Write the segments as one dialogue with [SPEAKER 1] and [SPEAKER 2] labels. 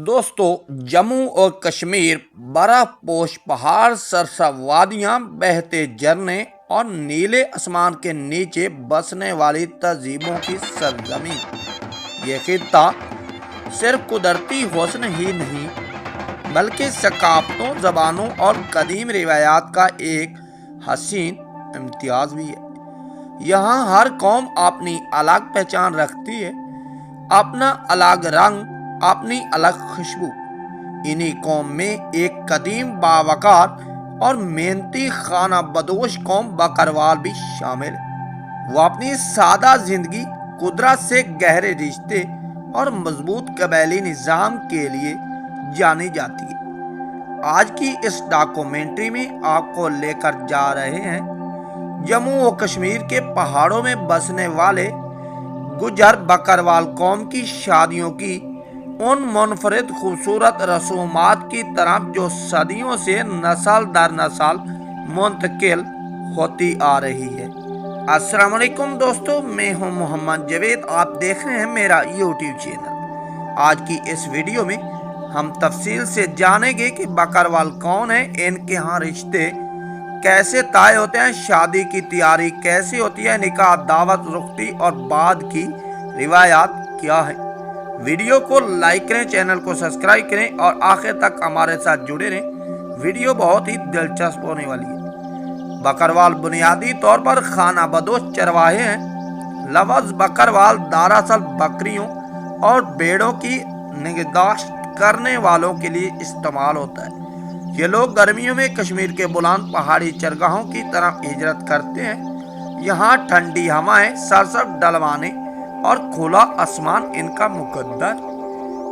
[SPEAKER 1] दोस्तों, जम्मू और कश्मीर बर्फ पोश पहाड़, सरसब्ज वादियां, बहते झरने और नीले आसमान के नीचे बसने वाली तहजीबों की सरजमीन। ये खित्ता सिर्फ कुदरती हुस्न ही नहीं बल्कि सकाफतों, ज़बानों और कदीम रिवायात का एक हसीन इम्तियाज़ भी है। यहाँ हर कौम अपनी अलग पहचान रखती है, अपना अलग रंग, अपनी अलग खुशबू। इन्हीं कौम में एक कदीम, बावकार और मेहनती खाना बदोश कौम बकरवाल भी शामिल है। वो अपनी सादा जिंदगी, कुदरत से गहरे रिश्ते और मजबूत कबीली निज़ाम के लिए जानी जाती है। आज की इस डॉक्यूमेंट्री में आपको लेकर जा रहे हैं जम्मू और कश्मीर के पहाड़ों में बसने वाले गुजर बकरवाल कौम की शादियों की उन मुनफरिद खूबसूरत रसूमात की तरफ जो सदियों से नस्ल दर नस्ल मुंतकिल होती आ रही है। अस्सलाम वालेकुम दोस्तों, मैं हूं मोहम्मद जवेद, आप देख रहे हैं मेरा यूट्यूब चैनल। आज की इस वीडियो में हम तफसील से जानेंगे कि बकरवाल कौन है, इनके यहाँ रिश्ते कैसे तय होते हैं, शादी की तैयारी कैसे होती है, निकाह, दावत, रुखती और बाद की रिवायात क्या है। वीडियो को लाइक करें, चैनल को सब्सक्राइब करें और आखिर तक हमारे साथ जुड़े रहें। वीडियो बहुत ही दिलचस्प होने वाली है। बकरवाल बुनियादी तौर पर खाना बदोश चरवाहे हैं। लफ्ज़ बकरवाल दरअसल बकरियों और भेड़ों की निगहदाश्त करने वालों के लिए इस्तेमाल होता है। ये लोग गर्मियों में कश्मीर के बुलंद पहाड़ी चरगाहों की तरफ हिजरत करते हैं। यहाँ ठंडी हवाएं, सरसब्ज ढलवाने और खुला आसमान इनका मुकद्दर,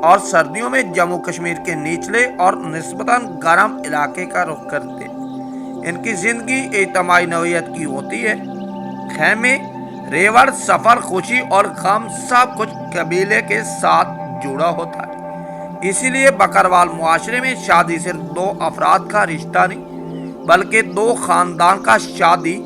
[SPEAKER 1] और सर्दियों में जम्मू कश्मीर के निचले और निस्बतन गर्म इलाके का रुख करते हैं। इनकी जिंदगी इज्तिमाई नौइयत की होती है। खेमे, रेवड़, सफर, खुशी और गम सब कुछ कबीले के साथ जुड़ा होता है। इसीलिए बकरवाल मुआशरे में शादी सिर्फ दो अफराद का रिश्ता नहीं बल्कि दो खानदान का शादी,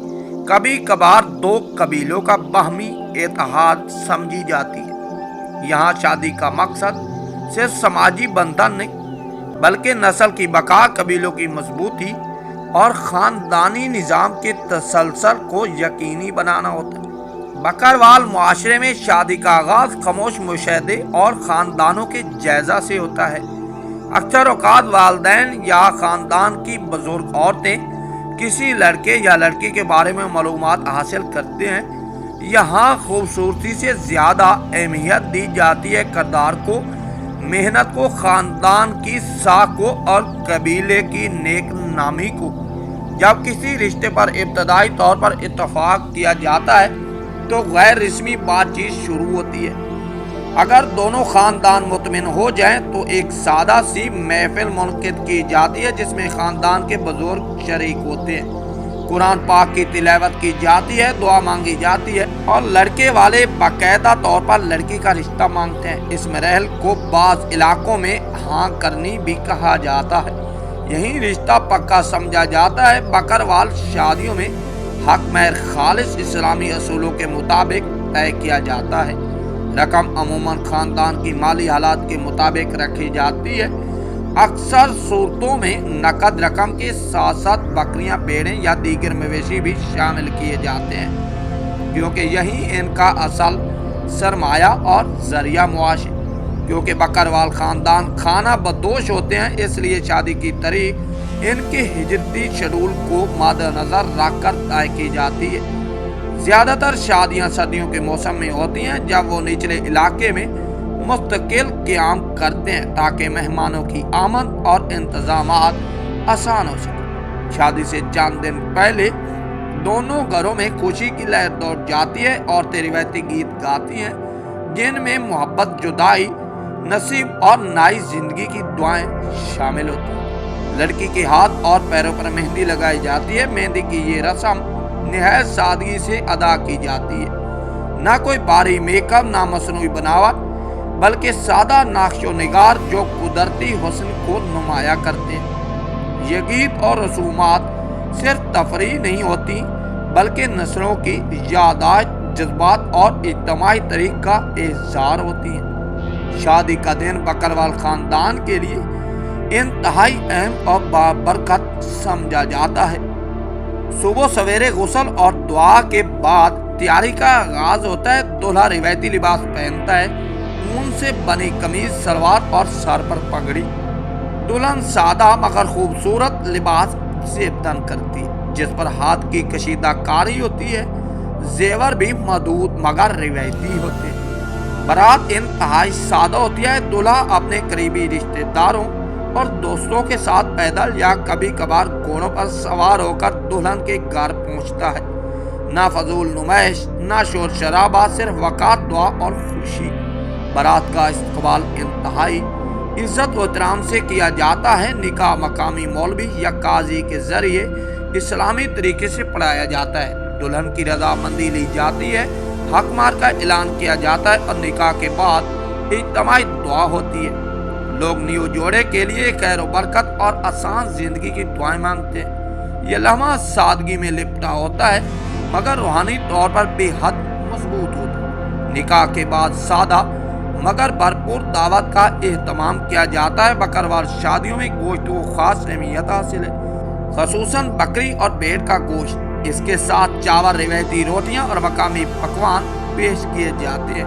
[SPEAKER 1] कभी कभार दो कबीलों का बाहमी इत्तेहाद समझी जाती है। यहाँ शादी का मकसद सिर्फ समाजी बंधन नहीं बल्कि नस्ल की बका, कबीलों की मजबूती और ख़ानदानी निज़ाम के तसलसल को यकीनी बनाना होता है। बकरवाल मुआशरे में शादी का आगाज़ खामोश मुशाहदे और ख़ानदानों के जायज़ा से होता है। अक्सर औक़ात वालिदैन या ख़ानदान की बुज़ुर्ग औरतें किसी लड़के या लड़की के बारे में मालूमात हासिल करते हैं। यहाँ खूबसूरती से ज़्यादा अहमियत दी जाती है किरदार को, मेहनत को, ख़ानदान की साख को और कबीले की नेक नामी को। जब किसी रिश्ते पर इब्तदाई तौर पर इत्तफाक किया जाता है तो गैर रस्मी बातचीत शुरू होती है। अगर दोनों ख़ानदान मुतमिन हो जाएं तो एक सादा सी महफिल मुनक़िद की जाती है जिसमें ख़ानदान के बुज़ुर्ग शरीक होते हैं। कुरान पाक की तिलावत की जाती है, दुआ मांगी जाती है और लड़के वाले बाकायदा तौर पर लड़की का रिश्ता मांगते हैं। इस मरहल को बाज़ इलाकों में हाँ करनी भी कहा जाता है। यही रिश्ता पक्का समझा जाता है। बकरवाल शादियों में हक महर खालिस इस्लामी असूलों के मुताबिक तय किया जाता है। रकम अमूमन खानदान की माली हालात के मुताबिक रखी जाती है। अक्सर सूरतों में नकद रकम के साथ साथ बकरियां, भेड़ें या दीगर मवेशी भी शामिल किए जाते हैं क्योंकि यही इनका असल सरमाया और जरिया मुआश है। क्योंकि बकरवाल खानदान खाना बदोश होते हैं, इसलिए शादी की तारीख इनके हिजरती शेड्यूल को मद्देनजर रखकर तय की जाती है। ज़्यादातर शादियां सर्दियों के मौसम में होती हैं जब वो निचले इलाके में मुस्तकिल क़याम करते हैं ताकि मेहमानों की आमद और इंतज़ामात आसान हो सके। शादी से चंद दिन पहले दोनों घरों में खुशी की लहर दौड़ जाती है। औरतें रिवायती गीत गाती हैं जिनमें मोहब्बत, जुदाई, नसीब और नई जिंदगी की दुआएं शामिल होती हैं। लड़की के हाथ और पैरों पर मेहंदी लगाई जाती है। मेहंदी की ये रस्म निहायत सादगी से अदा की जाती है। ना कोई भारी मेकअप, ना मसनूई बनावट, बल्कि सादा नाक्शो निगार जो कुदरती हुस्न को नुमाया करते हैं। ये गीत और रसूमात सिर्फ तफरीह नहीं होती बल्कि नस्लों की यादाश्त, जज्बात और इज्तिमाई तरीक़ का इज़हार होती हैं। شادی کا دن بکروال خاندان کے لیے انتہائی اہم اور بابرکت سمجھا جاتا ہے۔ صبح سویرے غسل اور دعا کے بعد تیاری کا آغاز ہوتا ہے۔ دولہا روایتی لباس پہنتا ہے، اون سے بنی قمیض شلوار اور سر پر پگڑی۔ دلہن سادہ مگر خوبصورت لباس سے تن کرتی ہے جس پر ہاتھ کی کشیدہ کاری ہوتی ہے۔ زیور بھی محدود مگر روایتی ہوتے ہیں۔ بارات انتہائی سادہ ہوتی ہے۔ دلہا اپنے قریبی رشتہ داروں اور دوستوں کے ساتھ پیدل یا کبھی کبھار گھوڑوں پر سوار ہو کر دلہن کے گھر پہنچتا ہے۔ نہ فضول نمائش، نہ شور شرابہ، صرف وقار، دعا اور خوشی۔ بارات کا استقبال انتہائی عزت و احترام سے کیا جاتا ہے۔ نکاح مقامی مولوی یا قاضی کے ذریعے اسلامی طریقے سے پڑھایا جاتا ہے۔ دلہن کی رضامندی لی جاتی ہے، حق مار کا اعلان کیا جاتا ہے اور نکاح کے بعد اجتماعی دعا ہوتی ہے۔ لوگ نیو جوڑے کے لیے خیر و برکت اور آسان زندگی کی دعائیں مانگتے ہیں۔ یہ لمحہ سادگی میں لپٹا ہوتا ہے مگر روحانی طور پر بے حد مضبوط ہوتا ہے۔ نکاح کے بعد سادہ مگر بھرپور دعوت کا اہتمام کیا جاتا ہے۔ بکروال شادیوں میں گوشت کو خاص اہمیت حاصل ہے، خصوصاً بکری اور بھیڑ کا گوشت۔ اس کے ساتھ چاول، روایتی روٹیاں اور مقامی پکوان پیش کیے جاتے ہیں۔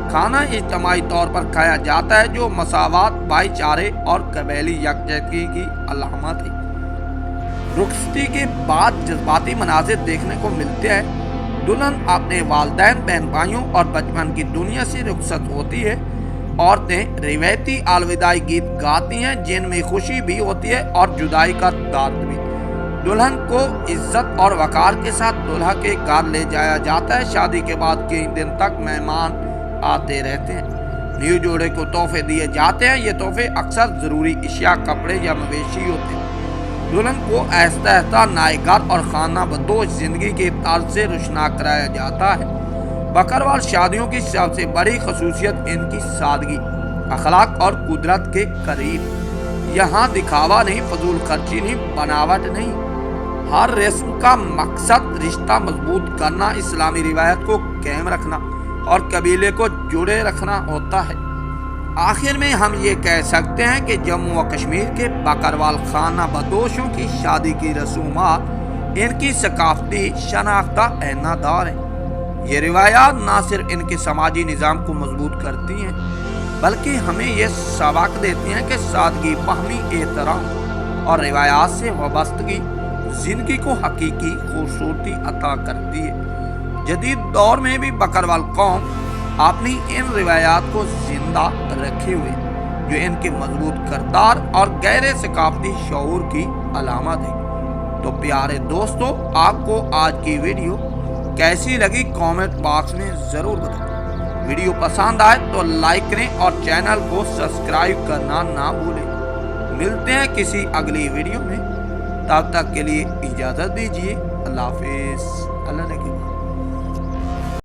[SPEAKER 1] کھانا اجتماعی طور پر کھایا جاتا ہے جو مساوات، بھائی چارے اور قبیلی یکجہتی کی علامت ہے۔ رخصتی کے بعد جذباتی مناظر دیکھنے کو ملتے ہیں۔ دلہن اپنے والدین، بہن بھائیوں اور بچپن کی دنیا سے رخصت ہوتی ہے۔ عورتیں روایتی الوداعی گیت گاتی ہیں جن میں خوشی بھی ہوتی ہے اور جدائی کا درد بھی۔ دلہن کو عزت اور وقار کے ساتھ دلہا کے گھر لے جایا جاتا ہے۔ شادی کے بعد کئی دن تک مہمان آتے رہتے ہیں۔ نیو جوڑے کو تحفے دیے جاتے ہیں۔ یہ تحفے اکثر ضروری اشیاء، کپڑے یا مویشی ہوتے ہیں۔ دلہن کو آہستہ آہستہ نئے گھر اور خانہ بدوش زندگی کے طرز سے روشنا کرایا جاتا ہے۔ بکروال شادیوں کی سب سے بڑی خصوصیت ان کی سادگی، اخلاق اور قدرت کے قریب۔ یہاں دکھاوا نہیں، فضول خرچی نہیں، بناوٹ نہیں۔ ہر رسم کا مقصد رشتہ مضبوط کرنا، اسلامی روایت کو قائم رکھنا اور قبیلے کو جڑے رکھنا ہوتا ہے۔ آخر میں ہم یہ کہہ سکتے ہیں کہ جموں و کشمیر کے بکروال خانہ بدوشوں کی شادی کی رسومات ان کی ثقافتی شناخت کا اعادہ دار ہیں۔ یہ روایات نہ صرف ان کے سماجی نظام کو مضبوط کرتی ہیں بلکہ ہمیں یہ سبق دیتی ہیں کہ سادگی، باہمی احترام اور روایات سے وابستگی زندگی کو حقیقی خوبصورتی عطا کرتی ہے۔ جدید دور میں بھی بکروال قوم اپنی ان روایات کو زندہ رکھے ہوئے جو ان کے مضبوط کردار اور گہرے ثقافتی شعور کی علامت ہے۔ تو پیارے دوستو، آپ کو آج کی ویڈیو کیسی لگی کامنٹ باکس میں ضرور بتائیں۔ ویڈیو پسند آئے تو لائک کریں اور چینل کو سبسکرائب کرنا نہ بھولیں۔ ملتے ہیں کسی اگلی ویڈیو میں، تب تک کے لیے اجازت دیجیے۔ اللہ حافظ۔ اللہ نے